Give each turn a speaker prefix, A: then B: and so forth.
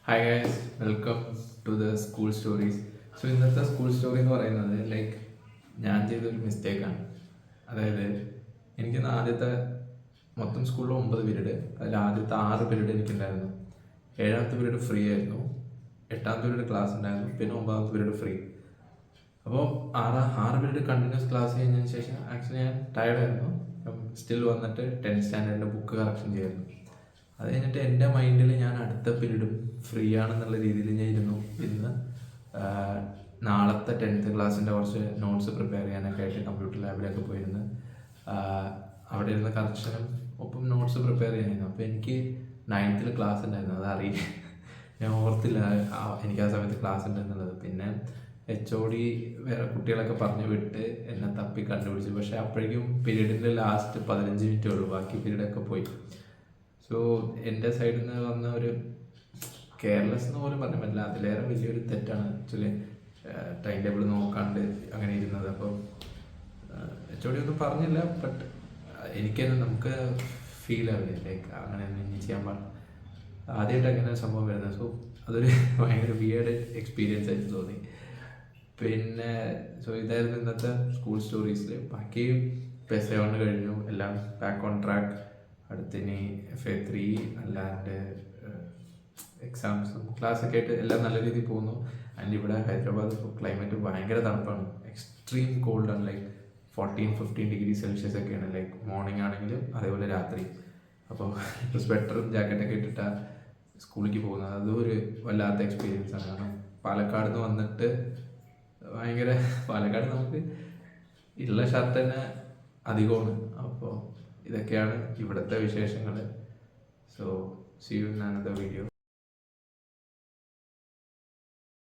A: Hi guys, welcome to the school stories. So ഇന്നത്തെ school story എന്ന് പറയുന്നത് ഞാൻ ചെയ്തൊരു മിസ്റ്റേക്കാണ്. അതായത് എനിക്കിന്ന് ആദ്യത്തെ മൊത്തം സ്കൂളിൽ 9 പീരീഡ്, അതിൽ ആദ്യത്തെ 6 പീരീഡ് എനിക്കുണ്ടായിരുന്നു. 7ാമത്തെ പീരീഡ് ഫ്രീ ആയിരുന്നു, 8ാമത്തെ പീരീഡ് ക്ലാസ് ഉണ്ടായിരുന്നു, പിന്നെ 9ാമത്തെ പീരീഡ് ഫ്രീ. അപ്പോൾ ആറ് പീരീഡ് കണ്ടിന്യൂസ് ക്ലാസ് കഴിഞ്ഞതിന് ശേഷം ആക്ച്വലി ഞാൻ ടയർഡായിരുന്നു. സ്റ്റിൽ വന്നിട്ട് 10th സ്റ്റാൻഡേർഡിൻ്റെ ബുക്ക് കറക്ഷൻ ചെയ്യായിരുന്നു. അത് കഴിഞ്ഞിട്ട് എൻ്റെ മൈൻഡിൽ ഞാൻ അടുത്ത പീരീഡും ഫ്രീ ആണെന്നുള്ള രീതിയിൽ ഞാൻ ഇരുന്നു. ഇന്ന് നാളത്തെ 10th ക്ലാസ്സിൻ്റെ കുറച്ച് നോട്ട്സ് പ്രിപ്പയർ ചെയ്യാനൊക്കെ ആയിട്ട് കമ്പ്യൂട്ടർ ലാബിലൊക്കെ പോയിരുന്ന് അവിടെ ഇരുന്ന് കറക്ഷനും ഒപ്പം നോട്ട്സ് പ്രിപ്പയർ ചെയ്യാനായിരുന്നു. അപ്പോൾ എനിക്ക് 9th ക്ലാസ് ഉണ്ടായിരുന്നു, അതറിയില്ല, ഞാൻ ഓർത്തില്ല എനിക്ക് ആ സമയത്ത് ക്ലാസ് ഉണ്ടെന്നുള്ളത്. പിന്നെ HOD വേറെ കുട്ടികളൊക്കെ പറഞ്ഞു വിട്ട് എന്നെ തപ്പി കണ്ടുപിടിച്ചു. പക്ഷേ അപ്പോഴേക്കും പീരീഡിൻ്റെ ലാസ്റ്റ് 15 മിനിറ്റേ ഉള്ളൂ, ബാക്കി പീരീഡൊക്കെ പോയി. സോ എൻ്റെ സൈഡിൽ നിന്ന് വന്ന ഒരു കെയർലെസ് എന്ന് പോലും പറയാൻ പറ്റില്ല, അതിലേറെ വലിയൊരു തെറ്റാണ് ആക്ച്വലി. ടൈം ടേബിൾ നോക്കാണ്ട് അങ്ങനെ ഇരുന്നത്. അപ്പോൾ HOD ഒന്നും പറഞ്ഞില്ല, ബട്ട് എനിക്ക് നമുക്ക് ഫീൽ ആവില്ലേ അങ്ങനെ ഇനി ചെയ്യാൻ പാടില്ല. ആദ്യമായിട്ട് അങ്ങനെ സംഭവം വരുന്നത്. സോ അതൊരു ഭയങ്കര വിയേർഡ് എക്സ്പീരിയൻസ് ആയിട്ട് തോന്നി. പിന്നെ ഇതായിരുന്നു ഇന്നത്തെ സ്കൂൾ സ്റ്റോറീസിൽ. ബാക്കി PES-1 കഴിഞ്ഞു, എല്ലാം ബാക്ക് ഓൺ ട്രാക്ക്. അടുത്തിനി FA3 അല്ലാണ്ട് എക്സാംസും ക്ലാസ്സൊക്കെ ആയിട്ട് എല്ലാം നല്ല രീതിയിൽ പോകുന്നു. ആൻഡ് ഇവിടെ ഹൈദരാബാദ് ക്ലൈമറ്റ് ഭയങ്കര തണുപ്പാണ്, എക്സ്ട്രീം കോൾഡാണ്. 14-15 ഡിഗ്രി സെൽഷ്യസ് ഒക്കെയാണ് മോർണിംഗ് ആണെങ്കിലും അതേപോലെ രാത്രി. അപ്പോൾ സ്വെറ്ററും ജാക്കറ്റൊക്കെ ഇട്ടിട്ടാണ് സ്കൂളിലേക്ക് പോകുന്നത്. അതും ഒരു വല്ലാത്ത എക്സ്പീരിയൻസ് ആണ്. കാരണം പാലക്കാട് നിന്ന് വന്നിട്ട് പാലക്കാട് നമുക്ക് ഉള്ള ഷർട്ട് തന്നെ അധികമാണ്. അപ്പോൾ ഇതൊക്കെയാണ് ഇവിടുത്തെ വിശേഷങ്ങൾ. So see you in another video.